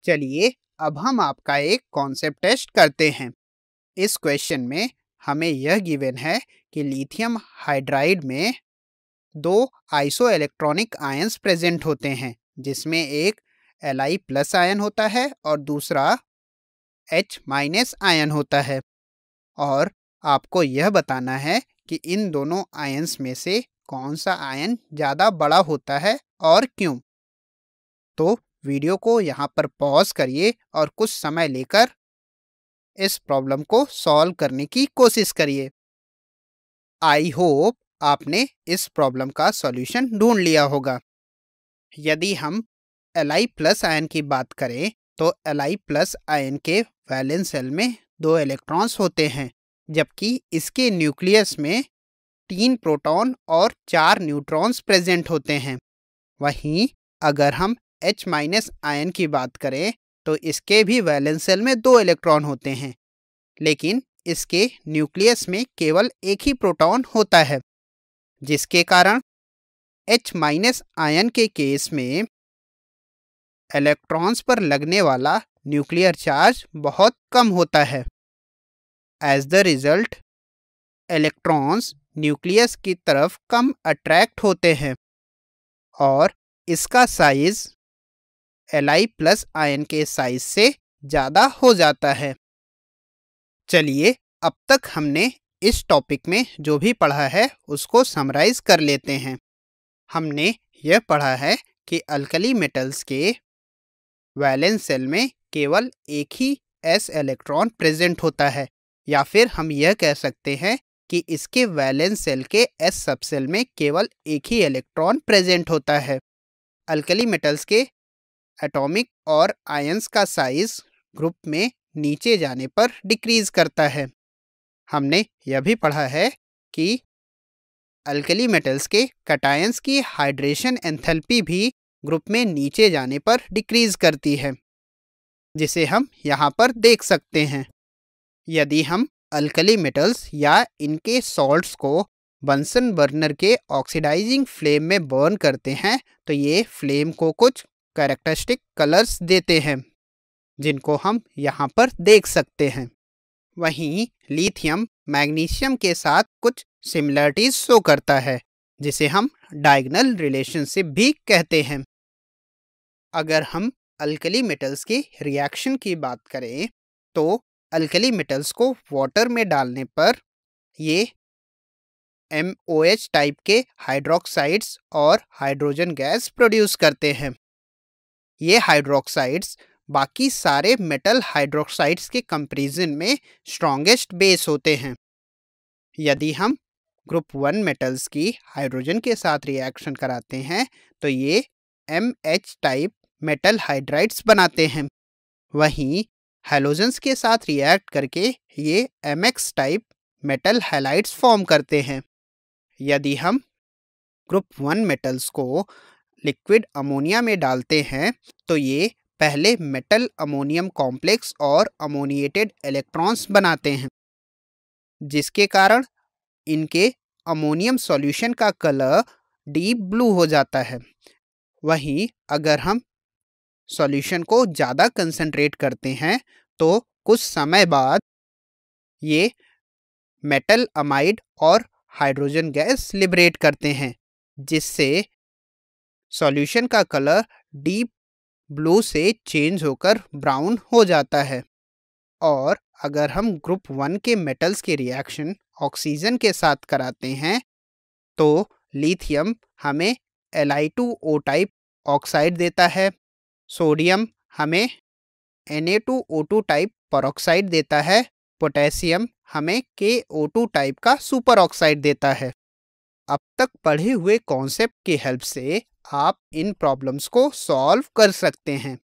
चलिए अब हम आपका एक कॉन्सेप्ट टेस्ट करते हैं। इस क्वेश्चन में हमें यह गिवन है कि लिथियम हाइड्राइड में दो आइसो इलेक्ट्रॉनिक आयंस प्रेजेंट होते हैं, जिसमें एक Li प्लस आयन होता है और दूसरा H माइनस आयन होता है। और आपको यह बताना है कि इन दोनों आयंस में से कौन सा आयन ज़्यादा बड़ा होता है और क्यों। तो वीडियो को यहाँ पर पॉज करिए और कुछ समय लेकर इस प्रॉब्लम को सॉल्व करने की कोशिश करिए। आई होप आपने इस प्रॉब्लम का सॉल्यूशन ढूंढ लिया होगा। यदि हम Li प्लस आयन की बात करें तो Li प्लस आयन के वैलेंस शेल में 2 इलेक्ट्रॉन्स होते हैं, जबकि इसके न्यूक्लियस में 3 प्रोटॉन और 4 न्यूट्रॉन्स प्रेजेंट होते हैं। वहीं अगर हम H माइनस आयन की बात करें तो इसके भी वैलेंस शेल में 2 इलेक्ट्रॉन होते हैं, लेकिन इसके न्यूक्लियस में केवल एक ही प्रोटॉन होता है, जिसके कारण H माइनस आयन के केस में इलेक्ट्रॉन्स पर लगने वाला न्यूक्लियर चार्ज बहुत कम होता है। As the result electrons nucleus की तरफ कम अट्रैक्ट होते हैं और इसका साइज Li प्लस आयन के साइज से ज़्यादा हो जाता है। चलिए अब तक हमने इस टॉपिक में जो भी पढ़ा है उसको समराइज कर लेते हैं। हमने यह पढ़ा है कि अल्कली मेटल्स के वैलेंस शेल में केवल एक ही s इलेक्ट्रॉन प्रेजेंट होता है, या फिर हम यह कह सकते हैं कि इसके वैलेंस शेल के s सबसेल में केवल एक ही इलेक्ट्रॉन प्रेजेंट होता है। अल्कली मेटल्स के एटॉमिक और आयंस का साइज ग्रुप में नीचे जाने पर डिक्रीज करता है। हमने यह भी पढ़ा है कि अल्कली मेटल्स के कैटायंस की हाइड्रेशन एंथैल्पी भी ग्रुप में नीचे जाने पर डिक्रीज करती है, जिसे हम यहाँ पर देख सकते हैं। यदि हम अल्कली मेटल्स या इनके सॉल्ट्स को बंसन बर्नर के ऑक्सीडाइजिंग फ्लेम में बर्न करते हैं तो ये फ्लेम को कुछ कैरेक्टरिस्टिक कलर्स देते हैं, जिनको हम यहाँ पर देख सकते हैं। वहीं लिथियम मैग्नीशियम के साथ कुछ सिमिलरिटीज शो करता है, जिसे हम डायगोनल रिलेशनशिप भी कहते हैं। अगर हम अल्कली मेटल्स के रिएक्शन की बात करें तो अल्कली मेटल्स को वाटर में डालने पर ये MOH टाइप के हाइड्रोक्साइड्स और हाइड्रोजन गैस प्रोड्यूस करते हैं। ये हाइड्रोक्साइड्स बाकी सारे मेटल हाइड्रोक्साइड्स के कंपैरिजन में स्ट्रॉन्गेस्ट बेस होते हैं। यदि हम ग्रुप 1 मेटल्स की हाइड्रोजन के साथ रिएक्शन कराते हैं तो ये MH टाइप मेटल हाइड्राइड्स बनाते हैं। वहीं हैलोजन्स के साथ रिएक्ट करके ये MX type metal halides form करते हैं। यदि हम ग्रुप 1 मेटल्स को लिक्विड अमोनिया में डालते हैं तो ये पहले मेटल अमोनियम कॉम्प्लेक्स और अमोनिएटेड इलेक्ट्रॉन्स बनाते हैं, जिसके कारण इनके अमोनियम सॉल्यूशन का कलर डीप ब्लू हो जाता है। वहीं अगर हम सॉल्यूशन को ज़्यादा कंसंट्रेट करते हैं तो कुछ समय बाद ये मेटल अमाइड और हाइड्रोजन गैस लिबरेट करते हैं, जिससे सॉल्यूशन का कलर डीप ब्लू से चेंज होकर ब्राउन हो जाता है। और अगर हम ग्रुप 1 के मेटल्स के रिएक्शन ऑक्सीजन के साथ कराते हैं तो लिथियम हमें Li2O टाइप ऑक्साइड देता है, सोडियम हमें Na2O2 टाइप परऑक्साइड देता है, पोटेशियम हमें KO2 टाइप का सुपर ऑक्साइड देता है। अब तक पढ़े हुए कॉन्सेप्ट की हेल्प से आप इन प्रॉब्लम्स को सॉल्व कर सकते हैं।